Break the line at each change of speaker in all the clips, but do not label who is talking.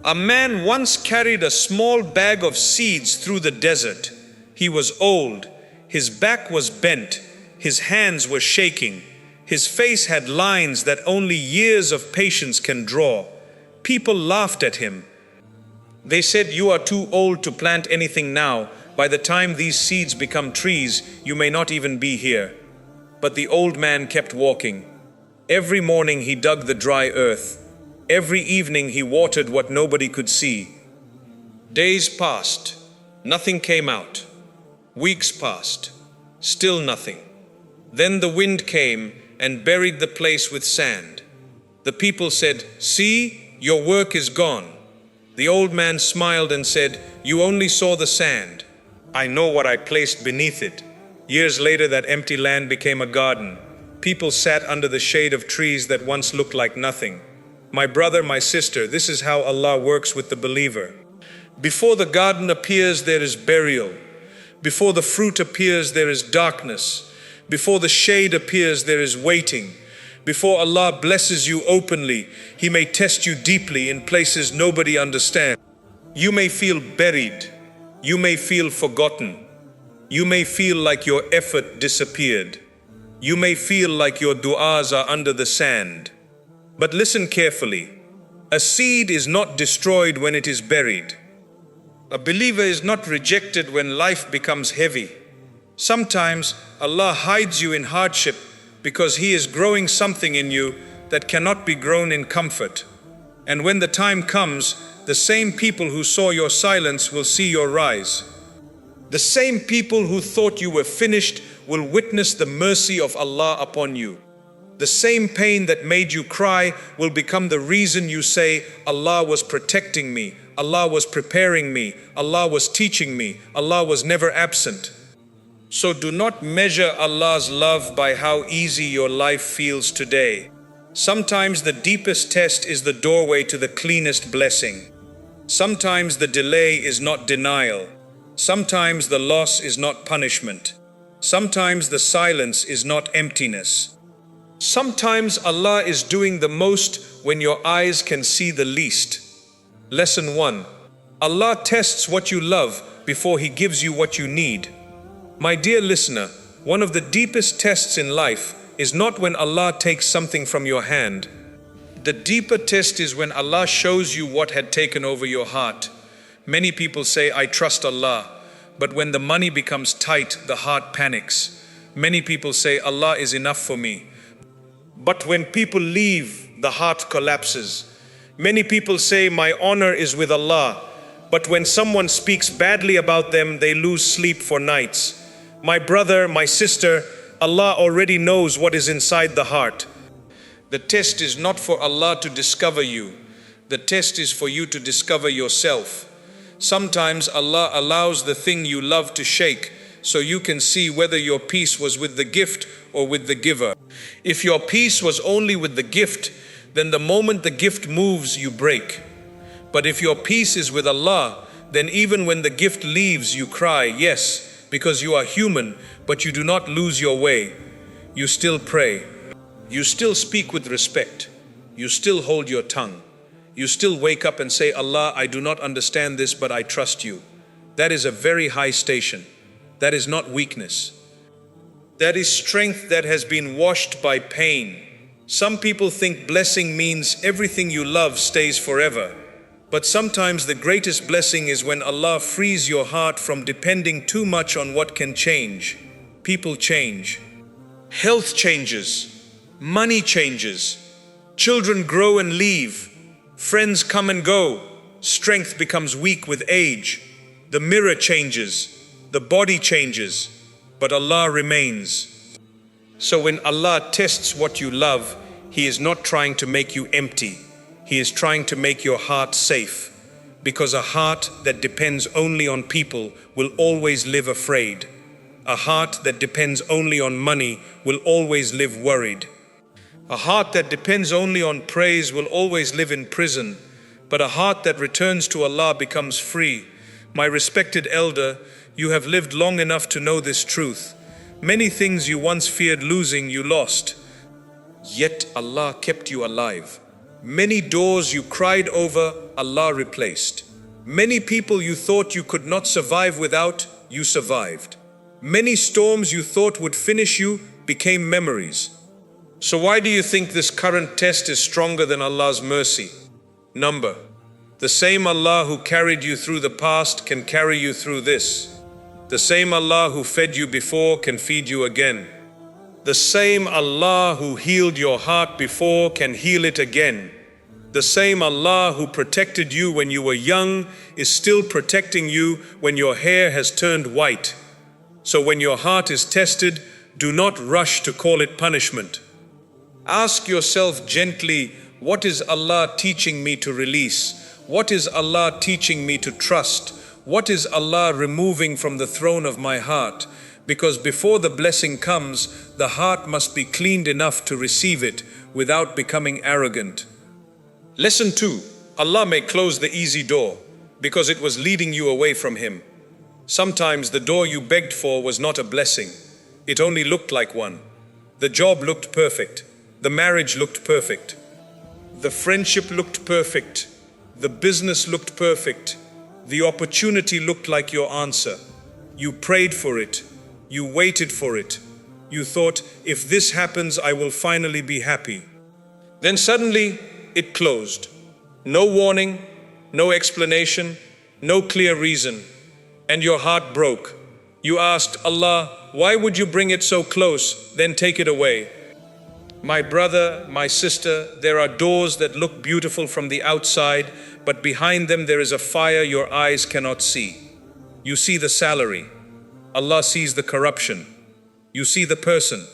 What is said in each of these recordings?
A man once carried a small bag of seeds through the desert. He was old, his back was bent, his hands were shaking, his face had lines that only years of patience can draw. People laughed at him. They said, "You are too old to plant anything now. By the time these seeds become trees, you may not even be here." But the old man kept walking. Every morning he dug the dry earth. Every evening he watered what nobody could see. Days passed. Nothing came out. Weeks passed. Still nothing. Then the wind came and buried the place with sand. The people said, "See, your work is gone." The old man smiled and said, "You only saw the sand. I know what I placed beneath it." Years later, that empty land became a garden. People sat under the shade of trees that once looked like nothing. My brother, my sister, this is how Allah works with the believer. Before the garden appears, there is burial. Before the fruit appears, there is darkness. Before the shade appears, there is waiting. Before Allah blesses you openly, He may test you deeply in places nobody understands. You may feel buried. You may feel forgotten. You may feel like your effort disappeared. You may feel like your du'as are under the sand. But listen carefully. A seed is not destroyed when it is buried. A believer is not rejected when life becomes heavy. Sometimes Allah hides you in hardship because He is growing something in you that cannot be grown in comfort. And when the time comes, the same people who saw your silence will see your rise. The same people who thought you were finished will witness the mercy of Allah upon you. The same pain that made you cry will become the reason you say, "Allah was protecting me, Allah was preparing me, Allah was teaching me, Allah was never absent." So do not measure Allah's love by how easy your life feels today. Sometimes the deepest test is the doorway to the cleanest blessing. Sometimes the delay is not denial. Sometimes the loss is not punishment. Sometimes the silence is not emptiness. Sometimes Allah is doing the most when your eyes can see the least. Lesson 1. Allah tests what you love before He gives you what you need. My dear listener, one of the deepest tests in life is not when Allah takes something from your hand. The deeper test is when Allah shows you what had taken over your heart. Many people say, "I trust Allah," but when the money becomes tight, the heart panics. Many people say, "Allah is enough for me." But when people leave, the heart collapses. Many people say, "My honor is with Allah," but when someone speaks badly about them, they lose sleep for nights. My brother, my sister, Allah already knows what is inside the heart. The test is not for Allah to discover you. The test is for you to discover yourself. Sometimes Allah allows the thing you love to shake so you can see whether your peace was with the gift or with the giver. If your peace was only with the gift, then the moment the gift moves, you break. But if your peace is with Allah, then even when the gift leaves, you cry, yes, because you are human, but you do not lose your way. You still pray. You still speak with respect. You still hold your tongue. You still wake up and say, "Allah, I do not understand this, but I trust you." That is a very high station. That is not weakness. That is strength that has been washed by pain. Some people think blessing means everything you love stays forever. But sometimes the greatest blessing is when Allah frees your heart from depending too much on what can change. People change. Health changes. Money changes. Children grow and leave. Friends come and go. Strength becomes weak with age. The mirror changes. The body changes. But Allah remains. So when Allah tests what you love, He is not trying to make you empty. He is trying to make your heart safe. Because a heart that depends only on people will always live afraid. A heart that depends only on money will always live worried. A heart that depends only on praise will always live in prison. But a heart that returns to Allah becomes free. My respected elder, you have lived long enough to know this truth. Many things you once feared losing, you lost. Yet Allah kept you alive. Many doors you cried over Allah replaced. Many people you thought you could not survive without, you survived. Many storms you thought would finish you became memories. So why do you think this current test is stronger than Allah's mercy? Number. The same Allah who carried you through the past can carry you through this. The same Allah who fed you before can feed you again. The same Allah who healed your heart before can heal it again. The same Allah who protected you when you were young is still protecting you when your hair has turned white. So when your heart is tested, do not rush to call it punishment. Ask yourself gently, what is Allah teaching me to release? What is Allah teaching me to trust? What is Allah removing from the throne of my heart? Because before the blessing comes, the heart must be cleaned enough to receive it without becoming arrogant. Lesson 2. Allah may close the easy door because it was leading you away from Him. Sometimes the door you begged for was not a blessing. It only looked like one. The job looked perfect. The marriage looked perfect. The friendship looked perfect. The business looked perfect. The opportunity looked like your answer. You prayed for it. You waited for it. You thought, if this happens, I will finally be happy. Then suddenly, it closed. No warning, no explanation, no clear reason. And your heart broke. You asked, Allah, why would you bring it so close, then take it away? My brother, my sister, there are doors that look beautiful from the outside, but behind them there is a fire your eyes cannot see. You see the salary. Allah sees the corruption. You see the person.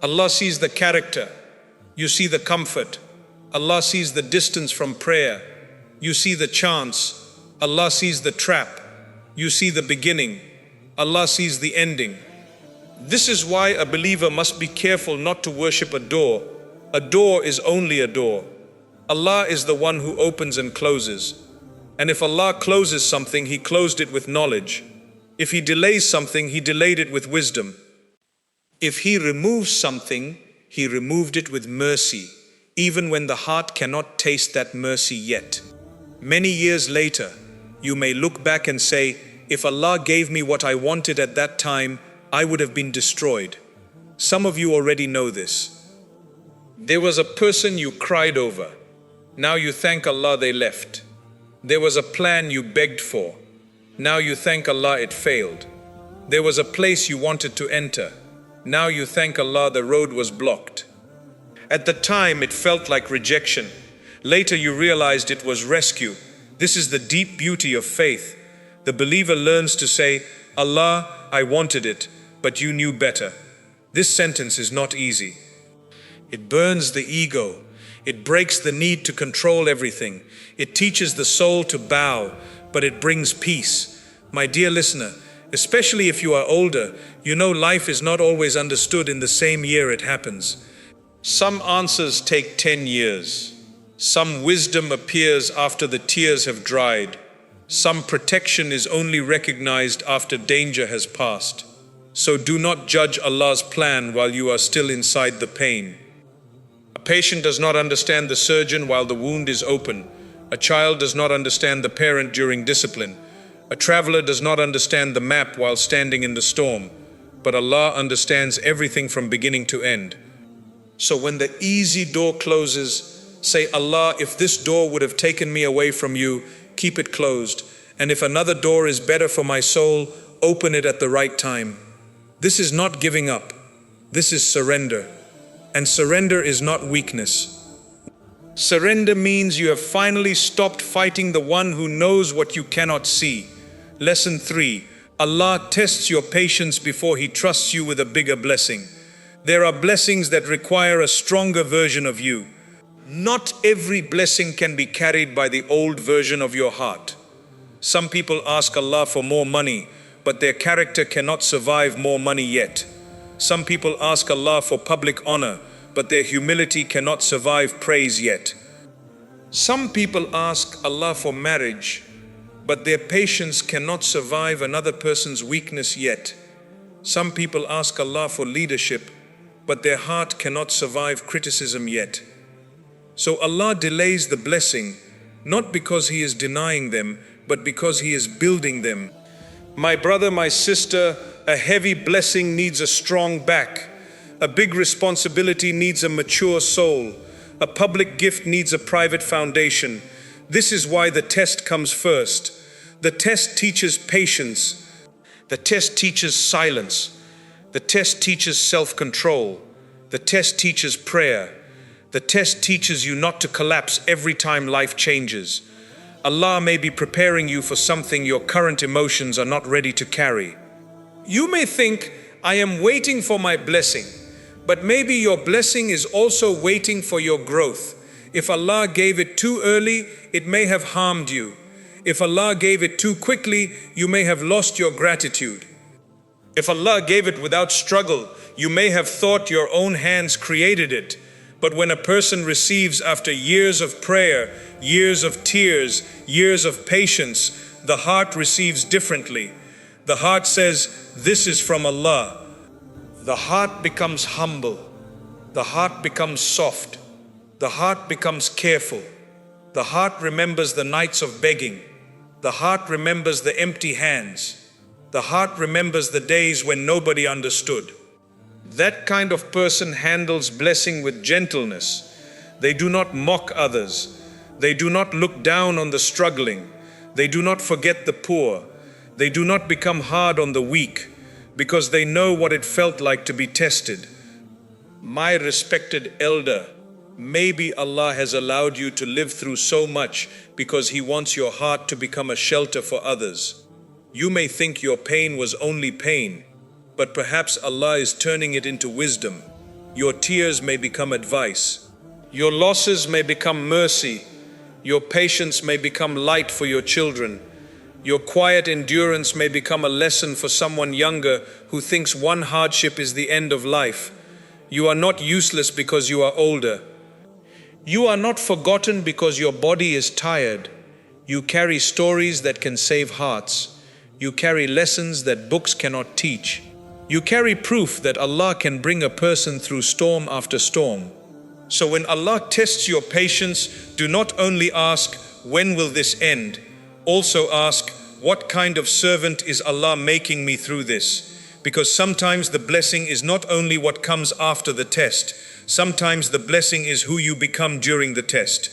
Allah sees the character. You see the comfort. Allah sees the distance from prayer. You see the chance. Allah sees the trap. You see the beginning. Allah sees the ending. This is why a believer must be careful not to worship a door. A door is only a door. Allah is the one who opens and closes. And if Allah closes something, He closed it with knowledge. If He delays something, He delayed it with wisdom. If He removes something, He removed it with mercy, even when the heart cannot taste that mercy yet. Many years later, you may look back and say, if Allah gave me what I wanted at that time, I would have been destroyed. Some of you already know this. There was a person you cried over. Now you thank Allah they left. There was a plan you begged for. Now you thank Allah it failed. There was a place you wanted to enter. Now you thank Allah the road was blocked. At the time it felt like rejection. Later you realized it was rescue. This is the deep beauty of faith. The believer learns to say, Allah, I wanted it, but you knew better. This sentence is not easy. It burns the ego. It breaks the need to control everything. It teaches the soul to bow, but it brings peace. My dear listener, especially if you are older, you know life is not always understood in the same year it happens. Some answers take 10 years. Some wisdom appears after the tears have dried. Some protection is only recognized after danger has passed. So do not judge Allah's plan while you are still inside the pain. A patient does not understand the surgeon while the wound is open. A child does not understand the parent during discipline. A traveler does not understand the map while standing in the storm. But Allah understands everything from beginning to end. So when the easy door closes, say, Allah, if this door would have taken me away from you, keep it closed. And if another door is better for my soul, open it at the right time. This is not giving up. This is surrender. And surrender is not weakness. Surrender means you have finally stopped fighting the one who knows what you cannot see. Lesson 3. Allah tests your patience before He trusts you with a bigger blessing. There are blessings that require a stronger version of you. Not every blessing can be carried by the old version of your heart. Some people ask Allah for more money, but their character cannot survive more money yet. Some people ask Allah for public honor, but their humility cannot survive praise yet. Some people ask Allah for marriage, but their patience cannot survive another person's weakness yet. Some people ask Allah for leadership, but their heart cannot survive criticism yet. So Allah delays the blessing not because He is denying them, but because He is building them. My brother, my sister, a heavy blessing needs a strong back. A big responsibility needs a mature soul. A public gift needs a private foundation. This is why the test comes first. The test teaches patience. The test teaches silence. The test teaches self-control. The test teaches prayer. The test teaches you not to collapse every time life changes. Allah may be preparing you for something your current emotions are not ready to carry. You may think, I am waiting for my blessing, but maybe your blessing is also waiting for your growth. If Allah gave it too early, it may have harmed you. If Allah gave it too quickly, you may have lost your gratitude. If Allah gave it without struggle, you may have thought your own hands created it. But when a person receives after years of prayer, years of tears, years of patience, the heart receives differently. The heart says, this is from Allah. The heart becomes humble. The heart becomes soft. The heart becomes careful. The heart remembers the nights of begging. The heart remembers the empty hands. The heart remembers the days when nobody understood. That kind of person handles blessing with gentleness. They do not mock others. They do not look down on the struggling. They do not forget the poor. They do not become hard on the weak, because they know what it felt like to be tested. My respected elder, maybe Allah has allowed you to live through so much because He wants your heart to become a shelter for others. You may think your pain was only pain, but perhaps Allah is turning it into wisdom. Your tears may become advice. Your losses may become mercy. Your patience may become light for your children. Your quiet endurance may become a lesson for someone younger who thinks one hardship is the end of life. You are not useless because you are older. You are not forgotten because your body is tired. You carry stories that can save hearts. You carry lessons that books cannot teach. You carry proof that Allah can bring a person through storm after storm. So when Allah tests your patience, do not only ask, when will this end? Also ask, what kind of servant is Allah making me through this? Because sometimes the blessing is not only what comes after the test. Sometimes the blessing is who you become during the test.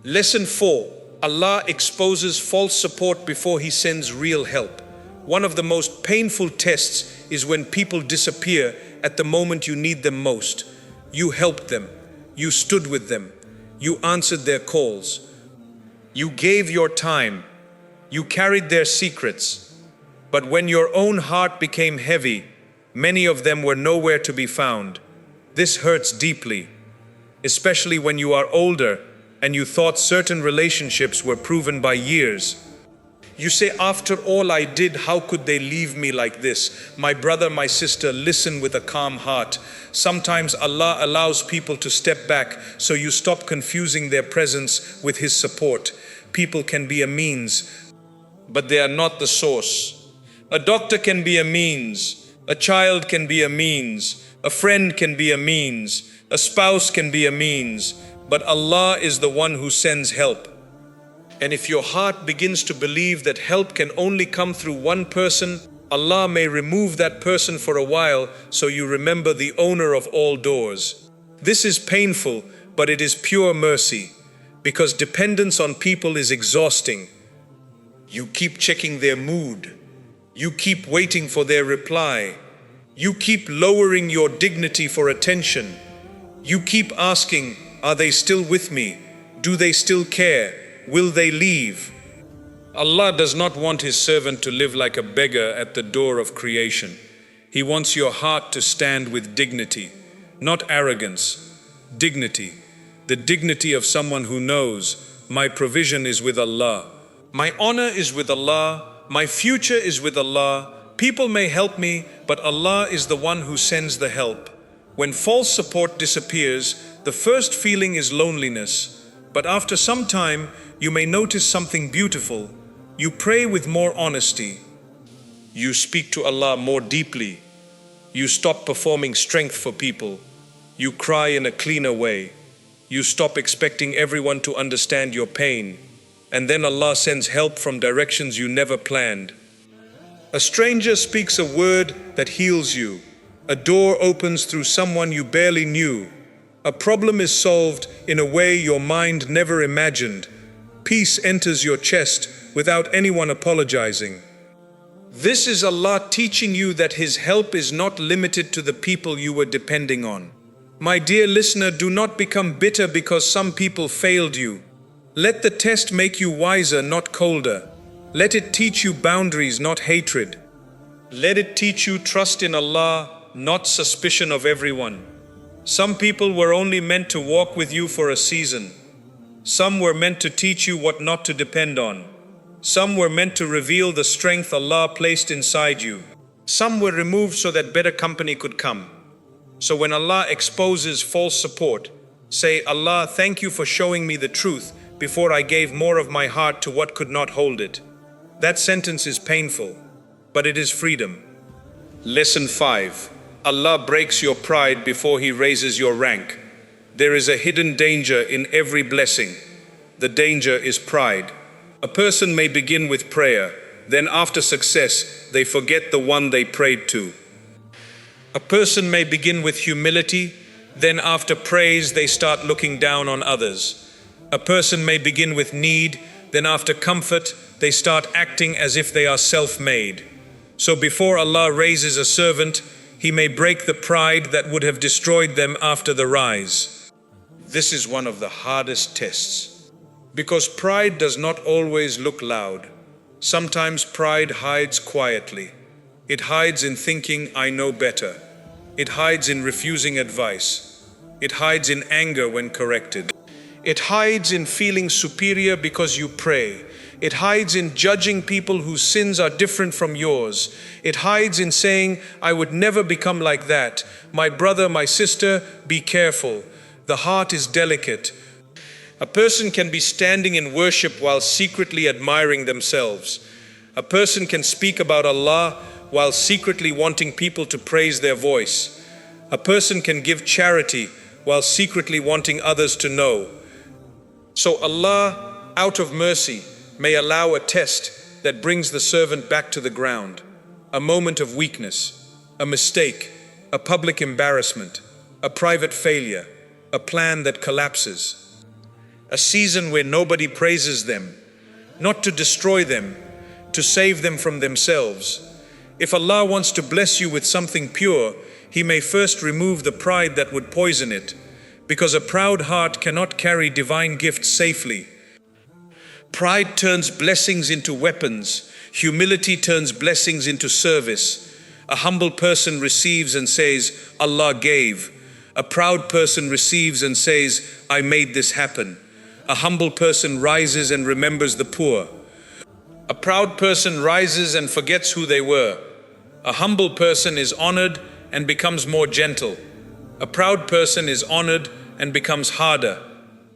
Lesson 4. Allah exposes false support before He sends real help. One of the most painful tests is when people disappear at the moment you need them most. You helped them. You stood with them. You answered their calls. You gave your time. You carried their secrets. But when your own heart became heavy, many of them were nowhere to be found. This hurts deeply, especially when you are older and you thought certain relationships were proven by years. You say, after all I did, how could they leave me like this? My brother, my sister, listen with a calm heart. Sometimes Allah allows people to step back so you stop confusing their presence with His support. People can be a means, but they are not the source. A doctor can be a means. A child can be a means. A friend can be a means. A spouse can be a means. But Allah is the one who sends help. And if your heart begins to believe that help can only come through one person, Allah may remove that person for a while so you remember the owner of all doors. This is painful, but it is pure mercy, because dependence on people is exhausting. You keep checking their mood. You keep waiting for their reply. You keep lowering your dignity for attention. You keep asking, are they still with me? Do they still care? Will they leave? Allah does not want His servant to live like a beggar at the door of creation. He wants your heart to stand with dignity, not arrogance. Dignity, the dignity of someone who knows, my provision is with Allah. My honor is with Allah. My future is with Allah. People may help me, but Allah is the one who sends the help. When false support disappears, the first feeling is loneliness. But after some time, you may notice something beautiful. You pray with more honesty. You speak to Allah more deeply. You stop performing strength for people. You cry in a cleaner way. You stop expecting everyone to understand your pain. and then Allah sends help from directions you never planned. A stranger speaks a word that heals you. A door opens through someone you barely knew. A problem is solved in a way your mind never imagined. Peace enters your chest without anyone apologizing. This is Allah teaching you that His help is not limited to the people you were depending on. My dear listener, do not become bitter because some people failed you. Let the test make you wiser, not colder. Let it teach you boundaries, not hatred. Let it teach you trust in Allah, not suspicion of everyone. Some people were only meant to walk with you for a season. Some were meant to teach you what not to depend on. Some were meant to reveal the strength Allah placed inside you. Some were removed so that better company could come. So when Allah exposes false support, say, Allah, thank you for showing me the truth before I gave more of my heart to what could not hold it. That sentence is painful, but it is freedom. Lesson 5. Allah breaks your pride before He raises your rank. There is a hidden danger in every blessing. The danger is pride. A person may begin with prayer, then after success, they forget the one they prayed to. A person may begin with humility, then after praise, they start looking down on others. A person may begin with need, then after comfort, they start acting as if they are self-made. So before Allah raises a servant, He may break the pride that would have destroyed them after the rise. This is one of the hardest tests, because pride does not always look loud. Sometimes pride hides quietly. It hides in thinking, I know better. It hides in refusing advice. It hides in anger when corrected. It hides in feeling superior because you pray. It hides in judging people whose sins are different from yours. It hides in saying, I would never become like that. My brother, my sister, be careful. The heart is delicate. A person can be standing in worship while secretly admiring themselves. A person can speak about Allah while secretly wanting people to praise their voice. A person can give charity while secretly wanting others to know. So Allah, out of mercy, may allow a test that brings the servant back to the ground. A moment of weakness, a mistake, a public embarrassment, a private failure, a plan that collapses. A season where nobody praises them, not to destroy them, to save them from themselves. If Allah wants to bless you with something pure, He may first remove the pride that would poison it, because a proud heart cannot carry divine gifts safely. Pride turns blessings into weapons. Humility turns blessings into service. A humble person receives and says, Allah gave. A proud person receives and says, I made this happen. A humble person rises and remembers the poor. A proud person rises and forgets who they were. A humble person is honored and becomes more gentle. A proud person is honored and becomes harder.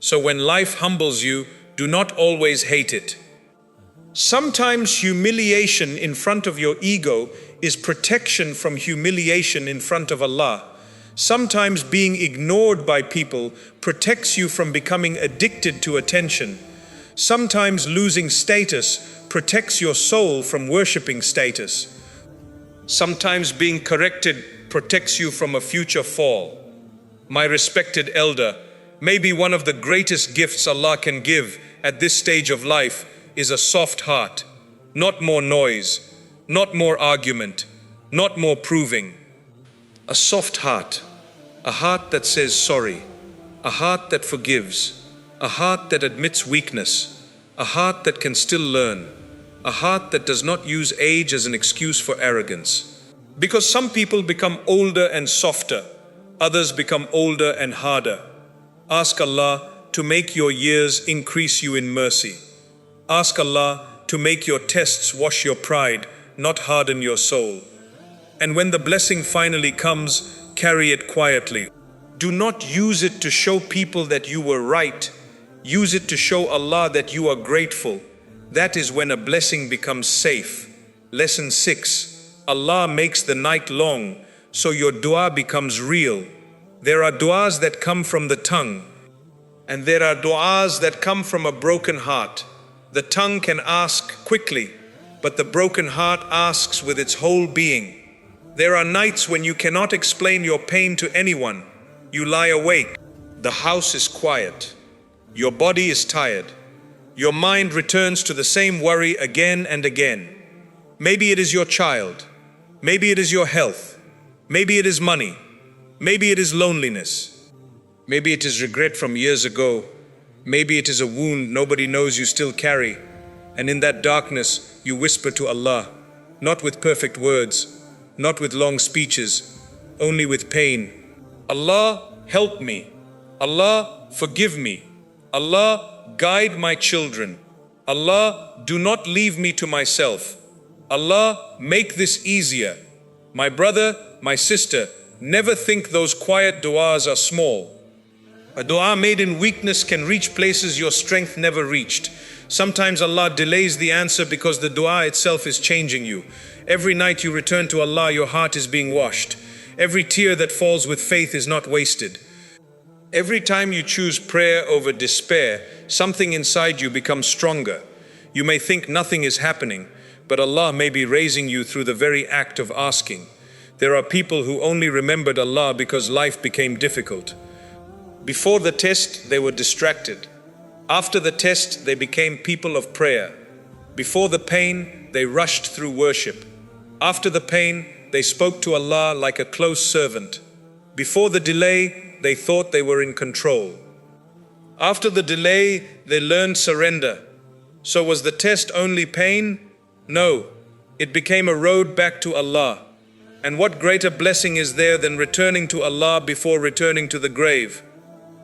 So when life humbles you, do not always hate it. Sometimes humiliation in front of your ego is protection from humiliation in front of Allah. Sometimes being ignored by people protects you from becoming addicted to attention. Sometimes losing status protects your soul from worshipping status. Sometimes being corrected protects you from a future fall. My respected elder, maybe one of the greatest gifts Allah can give at this stage of life is a soft heart. Not more noise, not more argument, not more proving. A soft heart, a heart that says sorry, a heart that forgives, a heart that admits weakness, a heart that can still learn, a heart that does not use age as an excuse for arrogance. Because some people become older and softer, others become older and harder. Ask Allah to make your years increase you in mercy. Ask Allah to make your tests wash your pride, not harden your soul. And when the blessing finally comes, carry it quietly. Do not use it to show people that you were right. Use it to show Allah that you are grateful. That is when a blessing becomes safe. Lesson 6. Allah makes the night long, so your dua becomes real. There are duas that come from the tongue, and there are duas that come from a broken heart. The tongue can ask quickly, but the broken heart asks with its whole being. There are nights when you cannot explain your pain to anyone. You lie awake. The house is quiet. Your body is tired. Your mind returns to the same worry again and again. Maybe it is your child. Maybe it is your health. Maybe it is money. Maybe it is loneliness. Maybe it is regret from years ago. Maybe it is a wound nobody knows you still carry. And in that darkness, you whisper to Allah, not with perfect words, not with long speeches, only with pain. Allah, help me. Allah, forgive me. Allah, guide my children. Allah, do not leave me to myself. Allah, make this easier. My brother, my sister, never think those quiet du'as are small. A du'a made in weakness can reach places your strength never reached. Sometimes Allah delays the answer because the du'a itself is changing you. Every night you return to Allah, your heart is being washed. Every tear that falls with faith is not wasted. Every time you choose prayer over despair, something inside you becomes stronger. You may think nothing is happening, but Allah may be raising you through the very act of asking. There are people who only remembered Allah because life became difficult. Before the test, they were distracted. After the test, they became people of prayer. Before the pain, they rushed through worship. After the pain, they spoke to Allah like a close servant. Before the delay, they thought they were in control. After the delay, they learned surrender. So was the test only pain? No, it became a road back to Allah. And what greater blessing is there than returning to Allah before returning to the grave?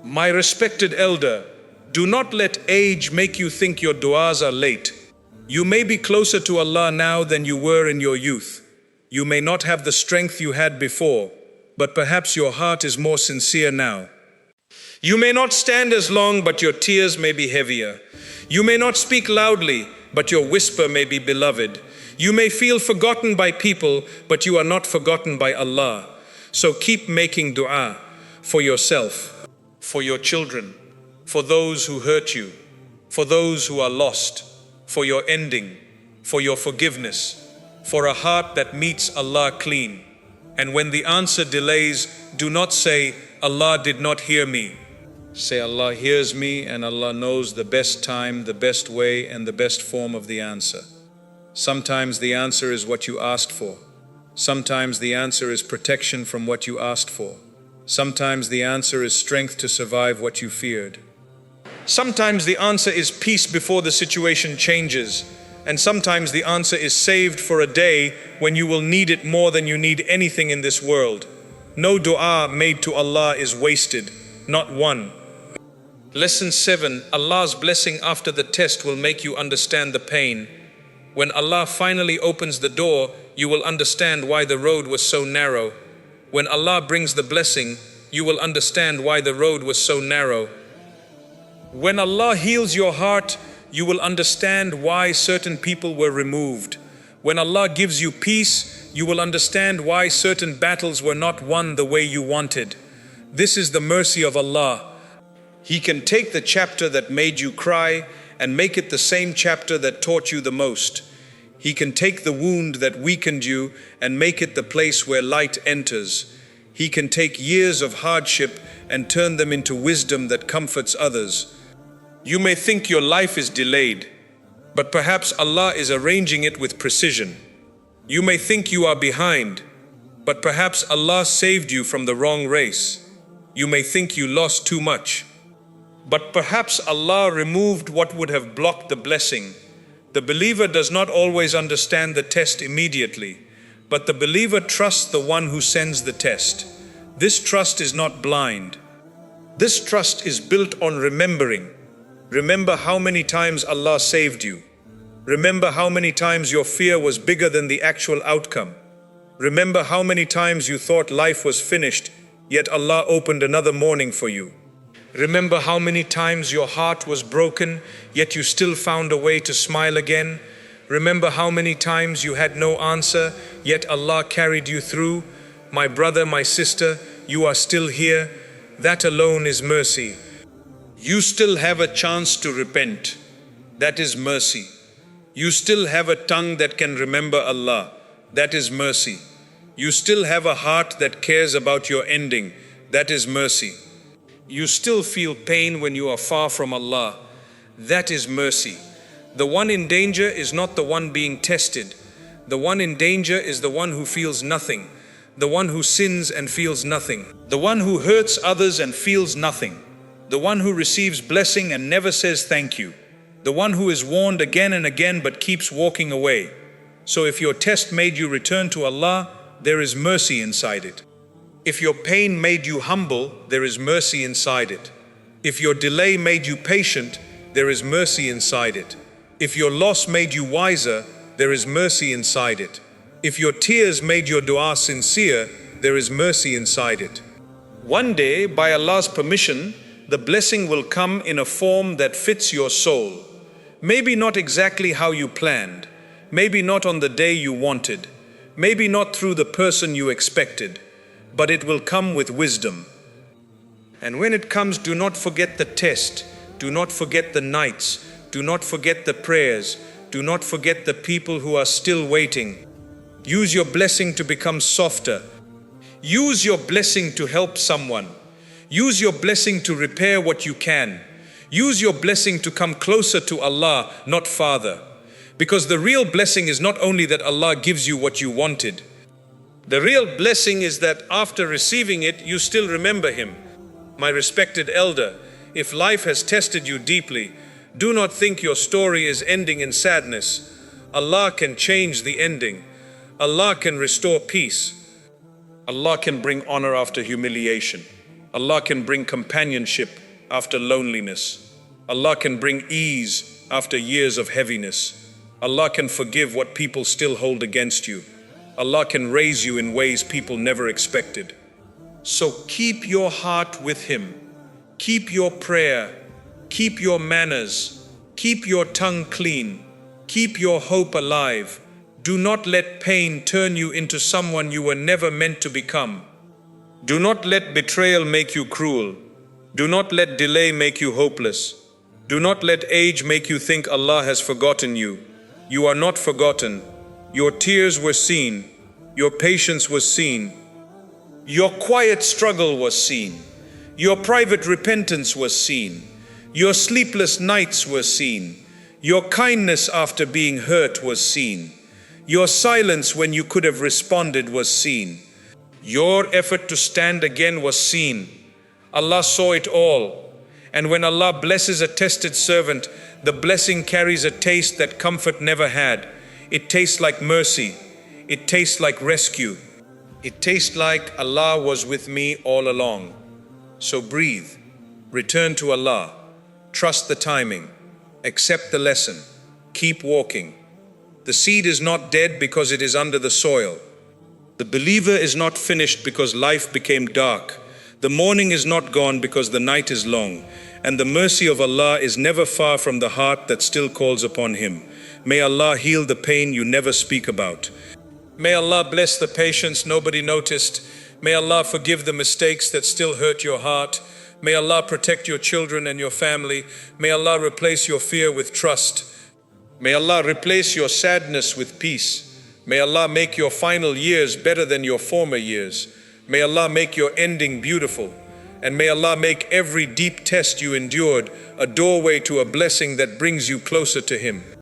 My respected elder, do not let age make you think your du'as are late. You may be closer to Allah now than you were in your youth. You may not have the strength you had before, but perhaps your heart is more sincere now. You may not stand as long, but your tears may be heavier. You may not speak loudly, but your whisper may be beloved. You may feel forgotten by people, but you are not forgotten by Allah. So keep making du'a for yourself, for your children, for those who hurt you, for those who are lost, for your ending, for your forgiveness, for a heart that meets Allah clean. And when the answer delays, do not say, Allah did not hear me. Say, Allah hears me, and Allah knows the best time, the best way, and the best form of the answer. Sometimes the answer is what you asked for. Sometimes the answer is protection from what you asked for. Sometimes the answer is strength to survive what you feared. Sometimes the answer is peace before the situation changes. And sometimes the answer is saved for a day when you will need it more than you need anything in this world. No dua made to Allah is wasted, not one. Lesson 7. Allah's blessing after the test will make you understand the pain. When Allah finally opens the door, you will understand why the road was so narrow. When Allah brings the blessing, you will understand why the road was so narrow. When Allah heals your heart, you will understand why certain people were removed. When Allah gives you peace, you will understand why certain battles were not won the way you wanted. This is the mercy of Allah. He can take the chapter that made you cry and make it the same chapter that taught you the most. He can take the wound that weakened you and make it the place where light enters. He can take years of hardship and turn them into wisdom that comforts others. You may think your life is delayed, but perhaps Allah is arranging it with precision. You may think you are behind, but perhaps Allah saved you from the wrong race. You may think you lost too much, but perhaps Allah removed what would have blocked the blessing. The believer does not always understand the test immediately, but the believer trusts the one who sends the test. This trust is not blind. This trust is built on remembering. Remember how many times Allah saved you. Remember how many times your fear was bigger than the actual outcome. Remember how many times you thought life was finished, yet Allah opened another morning for you. Remember how many times your heart was broken, yet you still found a way to smile again. Remember how many times you had no answer, yet Allah carried you through. My brother, my sister, you are still here. That alone is mercy. You still have a chance to repent. That is mercy. You still have a tongue that can remember Allah. That is mercy. You still have a heart that cares about your ending. That is mercy. You still feel pain when you are far from Allah. That is mercy. The one in danger is not the one being tested. The one in danger is the one who feels nothing. The one who sins and feels nothing. The one who hurts others and feels nothing. The one who receives blessing and never says thank you. The one who is warned again and again but keeps walking away. So if your test made you return to Allah, there is mercy inside it. If your pain made you humble, there is mercy inside it. If your delay made you patient, there is mercy inside it. If your loss made you wiser, there is mercy inside it. If your tears made your dua sincere, there is mercy inside it. One day, by Allah's permission, the blessing will come in a form that fits your soul. Maybe not exactly how you planned. Maybe not on the day you wanted. Maybe not through the person you expected. But it will come with wisdom. And when it comes, do not forget the test. Do not forget the nights. Do not forget the prayers. Do not forget the people who are still waiting. Use your blessing to become softer. Use your blessing to help someone. Use your blessing to repair what you can. Use your blessing to come closer to Allah, not farther. Because the real blessing is not only that Allah gives you what you wanted. The real blessing is that after receiving it, you still remember Him. My respected elder, if life has tested you deeply, do not think your story is ending in sadness. Allah can change the ending. Allah can restore peace. Allah can bring honor after humiliation. Allah can bring companionship after loneliness. Allah can bring ease after years of heaviness. Allah can forgive what people still hold against you. Allah can raise you in ways people never expected. So keep your heart with Him. Keep your prayer. Keep your manners. Keep your tongue clean. Keep your hope alive. Do not let pain turn you into someone you were never meant to become. Do not let betrayal make you cruel. Do not let delay make you hopeless. Do not let age make you think Allah has forgotten you. You are not forgotten. Your tears were seen. Your patience was seen. Your quiet struggle was seen. Your private repentance was seen. Your sleepless nights were seen. Your kindness after being hurt was seen. Your silence when you could have responded was seen. Your effort to stand again was seen. Allah saw it all. And when Allah blesses a tested servant, the blessing carries a taste that comfort never had. It tastes like mercy. It tastes like rescue. It tastes like Allah was with me all along. So breathe. Return to Allah. Trust the timing. Accept the lesson. Keep walking. The seed is not dead because it is under the soil. The believer is not finished because life became dark. The morning is not gone because the night is long. And the mercy of Allah is never far from the heart that still calls upon Him. May Allah heal the pain you never speak about. May Allah bless the patience nobody noticed. May Allah forgive the mistakes that still hurt your heart. May Allah protect your children and your family. May Allah replace your fear with trust. May Allah replace your sadness with peace. May Allah make your final years better than your former years. May Allah make your ending beautiful. And may Allah make every deep test you endured a doorway to a blessing that brings you closer to Him.